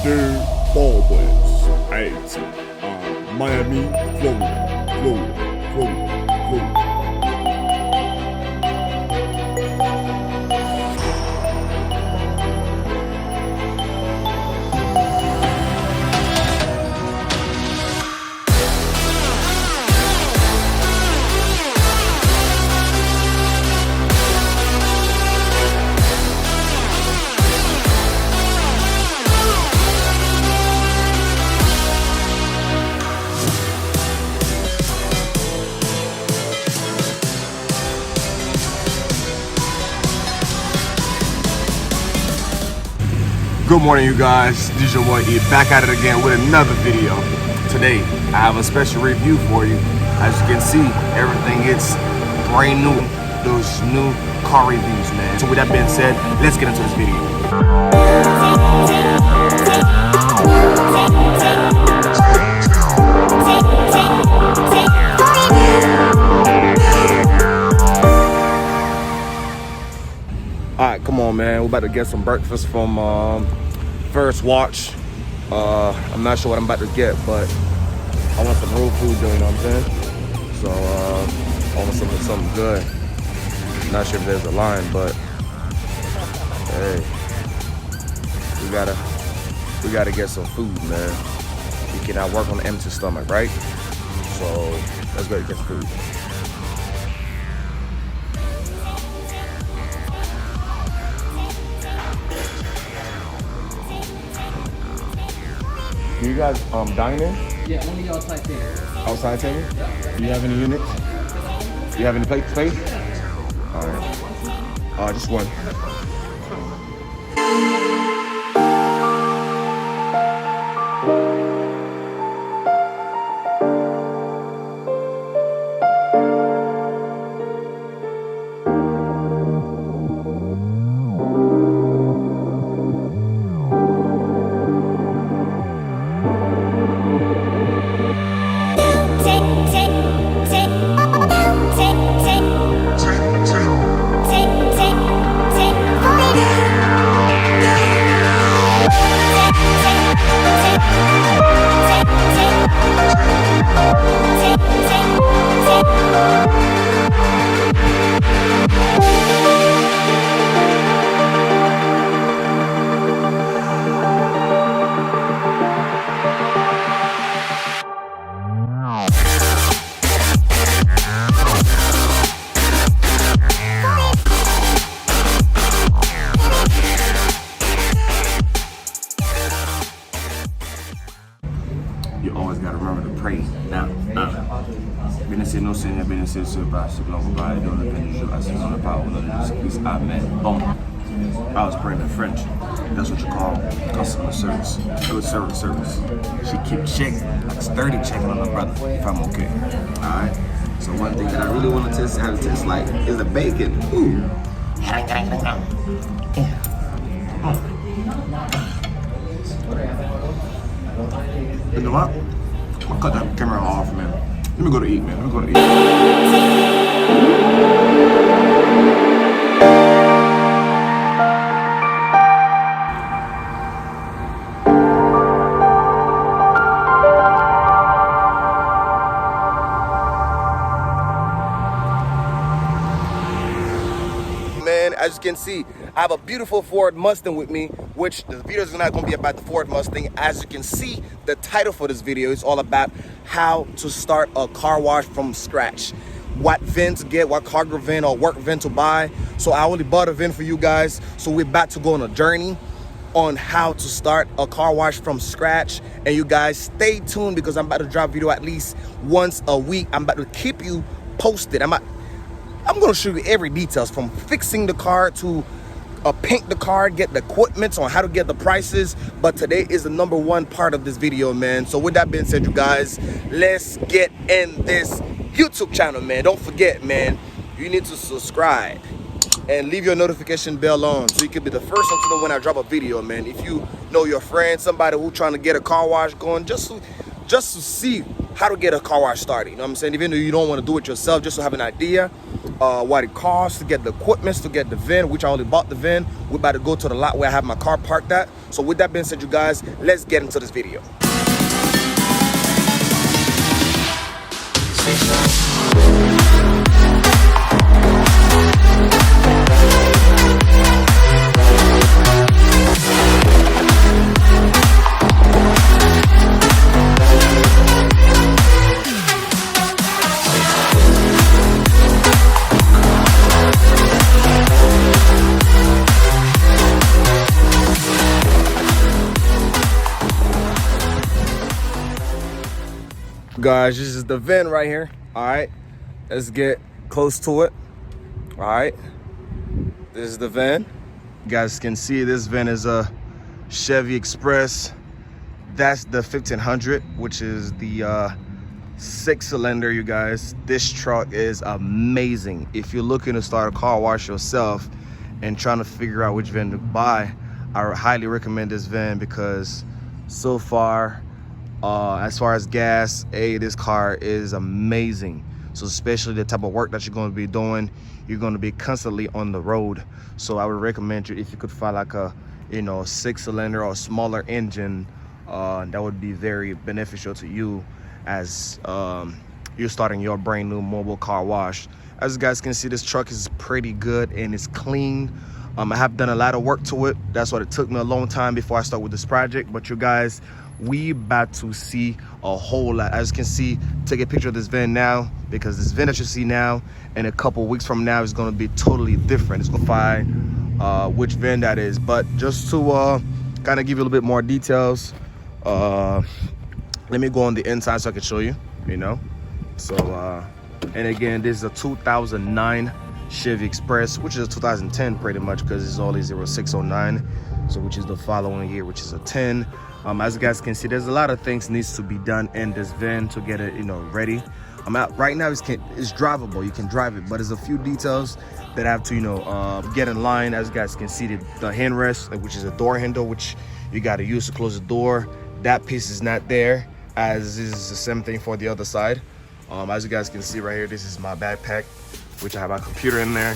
the ball boys at Miami, Florida. Good morning, you guys. This is your boy E, back at it again with another video. Today, I have a special review for you. As you can see, everything is brand new. Those new car reviews, man. So with that being said, let's get into this video. Alright, come on, man. We're about to get some breakfast from First Watch. I'm not sure what I'm about to get, but I want some real food, you know what I'm saying? So I want something good. Not sure if there's a line, but hey, we gotta get some food, man. We cannot work on an empty stomach, right? So let's go get some food. Do you guys dine in? Yeah, only outside table. Outside table? Yeah. Do you have any units? Do you have any plate space? All right. Just one. You always gotta remember to pray. Now, bénissez nos Seigneur, bénissez ceux par ceux qui l'ont comparé dans le pays du jour, assis dans la parole de Jésus-Christ. Amen. Boom. I was praying in French. That's what you call customer service. Good service. She keep checking, like sturdy checking on her brother if I'm okay. Alright? So one thing that I really want to test, how to taste like, is the bacon. Ooh. You know what? I'll cut that camera off, man. Let me go to eat, man. Let me go to eat. Man, as you can see, I have a beautiful Ford Mustang with me, which the video is not going to be about the Ford Mustang. As you can see, the title for this video is all about how to start a car wash from scratch. What VIN to get, what cargo VIN or work VIN to buy. So I only bought a VIN for you guys. So we're about to go on a journey on how to start a car wash from scratch. And you guys stay tuned because I'm about to drop video at least once a week. I'm about to keep you posted. I'm going to show you every details from fixing the car to paint the car, get the equipment on how to get the prices. But today is the #1 part of this video, man. So with that being said, you guys, let's get in this YouTube channel, man. Don't forget, man, you need to subscribe and leave your notification bell on so you can be the first one to know when I drop a video, man. If you know your friend, somebody who's trying to get a car wash going, just to see how to get a car wash started, you know what I'm saying? Even though you don't want to do it yourself, just to have an idea what it costs to get the equipment, to get the VIN, which I only bought the VIN. We're about to go to the lot where I have my car parked at. So with that being said, you guys, let's get into this video. Guys, this is the VIN right here. All right, let's get close to it. All right, this is the VIN. You guys can see this VIN is a Chevy Express. That's the 1500, which is the 6-cylinder. You guys, this truck is amazing. If you're looking to start a car wash yourself and trying to figure out which VIN to buy, I highly recommend this VIN because so far, as far as gas, this car is amazing. So especially the type of work that you're going to be doing, you're going to be constantly on the road. So I would recommend you, if you could find like a 6-cylinder or smaller engine, that would be very beneficial to you as you're starting your brand new mobile car wash. As you guys can see, this truck is pretty good and it's clean. I have done a lot of work to it. That's what it took me a long time before I start with this project. But you guys, we about to see a whole lot. As you can see, take a picture of this VIN now, because this VIN that you see now in a couple weeks from now is going to be totally different. It's going to find which VIN that is. But just to kind of give you a little bit more details, let me go on the inside so I can show you, So, and again, this is a 2009 Chevy Express, which is a 2010 pretty much, because it's only 0609, so which is the following year, which is a 10. As you guys can see, there's a lot of things needs to be done in this VIN to get it, ready. Right now it's drivable, you can drive it, but there's a few details that I have to, get in line. As you guys can see, the handrest, which is a door handle, which you got to use to close the door. That piece is not there, as is the same thing for the other side. As you guys can see right here, this is my backpack, which I have my computer in there,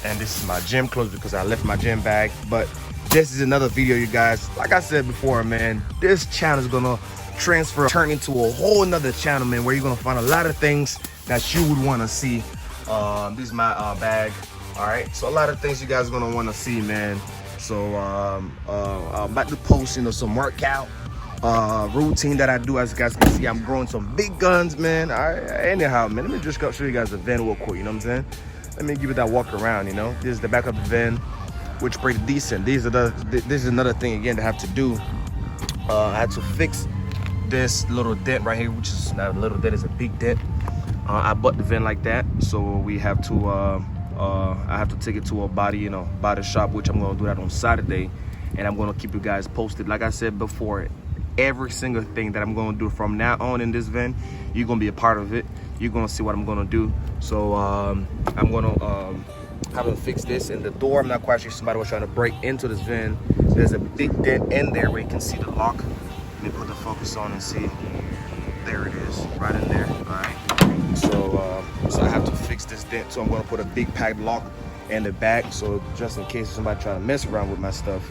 and this is my gym clothes because I left my gym bag. But this is another video, you guys. Like I said before, man, this channel is gonna turn into a whole nother channel, man, where you're gonna find a lot of things that you would want to see. This is my bag. All right, so a lot of things you guys are gonna want to see, man. So I'm about to post some workout routine that I do. As you guys can see, I'm growing some big guns, man. Anyhow, man, let me just show you guys the VIN real quick, you know what I'm saying? Let me give it that walk around, This is the back of the VIN, which is pretty decent. This is another thing again to have to do. I had to fix this little dent right here, which is not a little dent, it's a big dent. I bought the VIN like that, so we have to I have to take it to a body shop, which I'm going to do that on Saturday, and I'm going to keep you guys posted. Like I said before, every single thing that I'm going to do from now on in this VIN, you're going to be a part of it. You're going to see what I'm going to do. So I'm going to have to fix this in the door. I'm not quite sure somebody was trying to break into this VIN. There's a big dent in there where you can see the lock. Let me put the focus on and see. There it is, right in there. All right. So I have to fix this dent. So I'm going to put a big pack lock in the back, so just in case somebody trying to mess around with my stuff,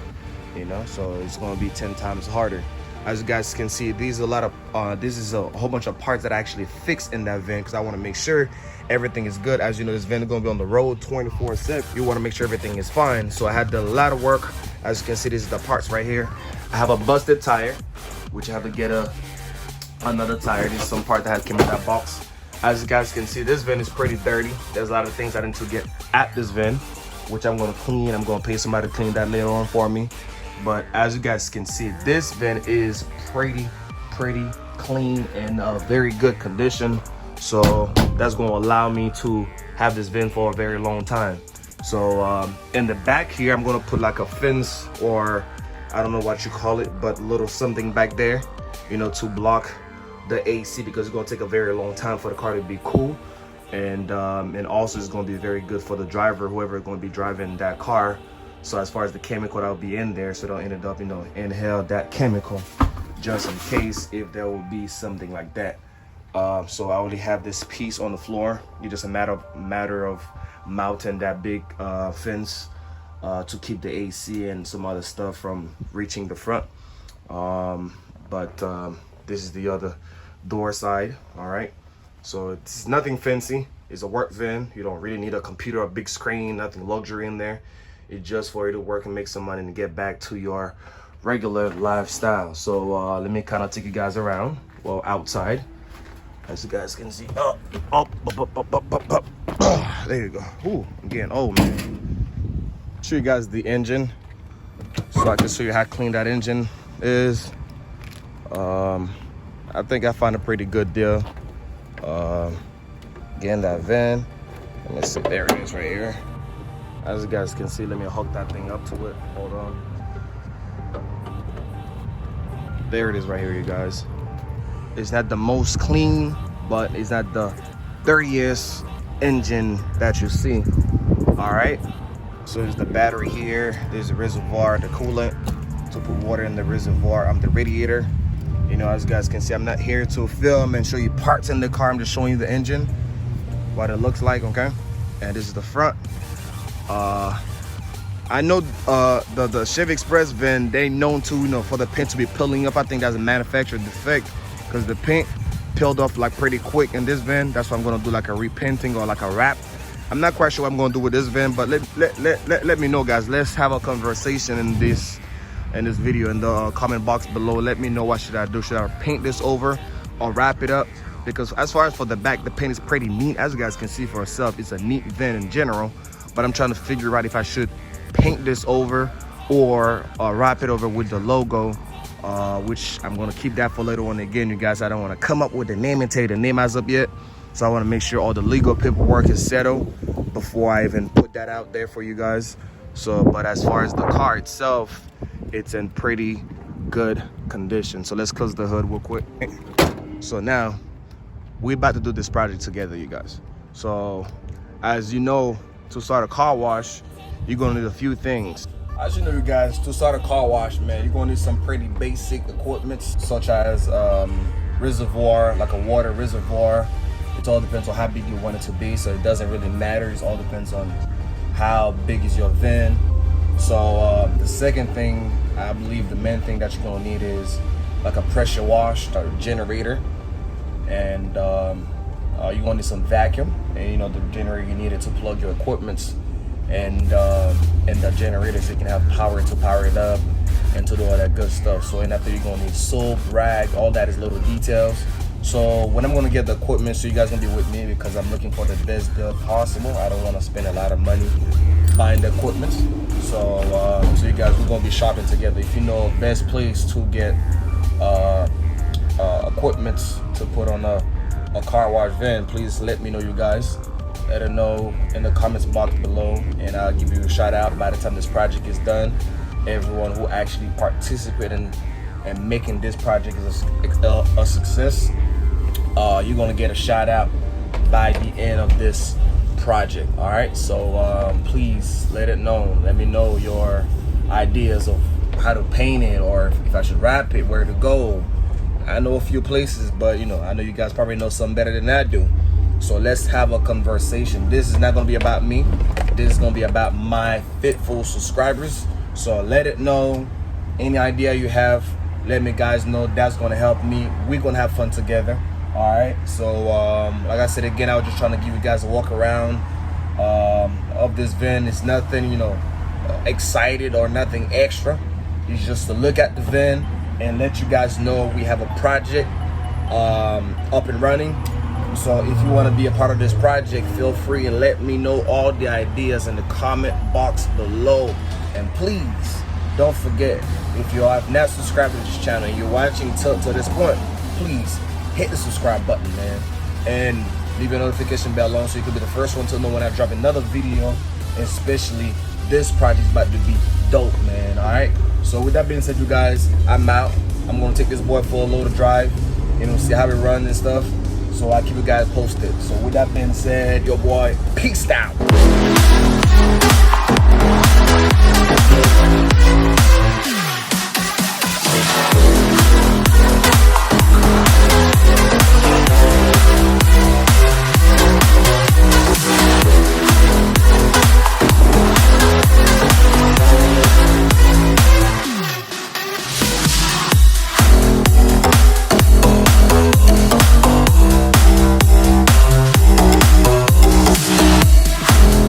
So it's going to be 10 times harder. As you guys can see, this is a whole bunch of parts that I actually fixed in that VIN because I want to make sure everything is good. As you know, this VIN is going to be on the road 24/7. You want to make sure everything is fine. So I had a lot of work. As you can see, this is the parts right here. I have a busted tire, which I have to get another tire. This is some part that came in that box. As you guys can see, this VIN is pretty dirty. There's a lot of things I need to get at this VIN, which I'm going to clean. I'm going to pay somebody to clean that later on for me. But as you guys can see, this VIN is pretty clean and very good condition. So that's going to allow me to have this VIN for a very long time. So in the back here, I'm going to put like a fence, or I don't know what you call it, but a little something back there, to block the AC, because it's going to take a very long time for the car to be cool. And also it's going to be very good for the driver, whoever is going to be driving that car. So as far as the chemical that will be in there, so don't end up, inhale that chemical, just in case if there will be something like that. So I only have this piece on the floor. It's just a matter of mounting that big fence to keep the AC and some other stuff from reaching the front. This is the other door side. All right, so it's nothing fancy. It's a work van. You don't really need a computer, a big screen, nothing luxury in there. It's just for you to work and make some money and get back to your regular lifestyle. So let me kind of take you guys around, well, outside, as you guys can see. Up. There you go. Ooh, I'm getting old, man. Show you guys the engine, so I can show you how clean that engine is. I think I found a pretty good deal. Again, that van. Let me see. There it is, right here. As you guys can see, let me hook that thing up to it. Hold on. There it is, right here, you guys. It's not the most clean, but it's not the dirtiest engine that you see. All right. So there's the battery here. There's the reservoir, the coolant to put water in the reservoir. The radiator. You know, as you guys can see, I'm not here to film and show you parts in the car. I'm just showing you the engine, what it looks like, okay? And this is the front. I know the Chevy Express van, they known to, you know, for the paint to be peeling up. I think that's a manufacturer defect because the paint peeled off like pretty quick in this van. That's why I'm gonna do like a repainting or like a wrap. I'm not quite sure what I'm gonna do with this van, but let me know, guys. Let's have a conversation in this video in the comment box below. Let me know, what should I do? Should I paint this over or wrap it up? Because as far as for the back, the paint is pretty neat. As you guys can see for yourself, it's a neat van in general, but I'm trying to figure out if I should paint this over or wrap it over with the logo, which I'm gonna keep that for later on. Again, you guys, I don't want to come up with the name and tell you the name as of yet, so I want to make sure all the legal paperwork is settled before I even put that out there for you guys. So, but as far as the car itself, it's in pretty good condition. So let's close the hood real quick. So now we're about to do this project together, you guys. So as you know, to start a car wash, you're gonna need a few things. As you know, you guys, to start a car wash, man, you're gonna need some pretty basic equipment, such as reservoir, like a water reservoir. It all depends on how big you want it to be, so it doesn't really matter. It all depends on how big is your van. So the second thing, I believe the main thing that you're gonna need is like a pressure wash or generator, and you're gonna need some vacuum, and you know, the generator, you need it to plug your equipment and the generator, so you can have power to power it up and to do all that good stuff. So and after, you're gonna need soap, rag, all that is little details. So when I'm gonna get the equipment, so you guys gonna be with me because I'm looking for the best deal possible. I don't want to spend a lot of money buying the equipment. So you guys, we're gonna be shopping together. If you know best place to get equipment to put on a car wash van, please let me know, you guys. Let it know in the comments box below, and I'll give you a shout out by the time this project is done. Everyone who actually participated in making this project is a success, you're gonna get a shout out by the end of this project. All right, so please let it know. Let me know your ideas of how to paint it, or if I should wrap it, where to go. I know a few places, but you know, I know you guys probably know something better than I do. So let's have a conversation. This is not gonna be about me. This is gonna be about my faithful subscribers. So let it know. Any idea you have, let me guys know. That's gonna help me. We're gonna have fun together. All right. So like I said again, I was just trying to give you guys a walk around of this van. It's nothing, you know, excited or nothing extra. It's just to look at the van and let you guys know we have a project up and running. So if you want to be a part of this project, feel free and let me know all the ideas in the comment box below. And please don't forget, if you have not subscribed to this channel and you're watching to this point, please hit the subscribe button, man, and leave your notification bell on so you can be the first one to know when I drop another video. Especially this project is about to be dope, man. All right, so with that being said, you guys, I'm out. I'm gonna take this boy for a little drive, you know, see how it runs and stuff. So I'll keep you guys posted. So with that being said, your boy, peace out.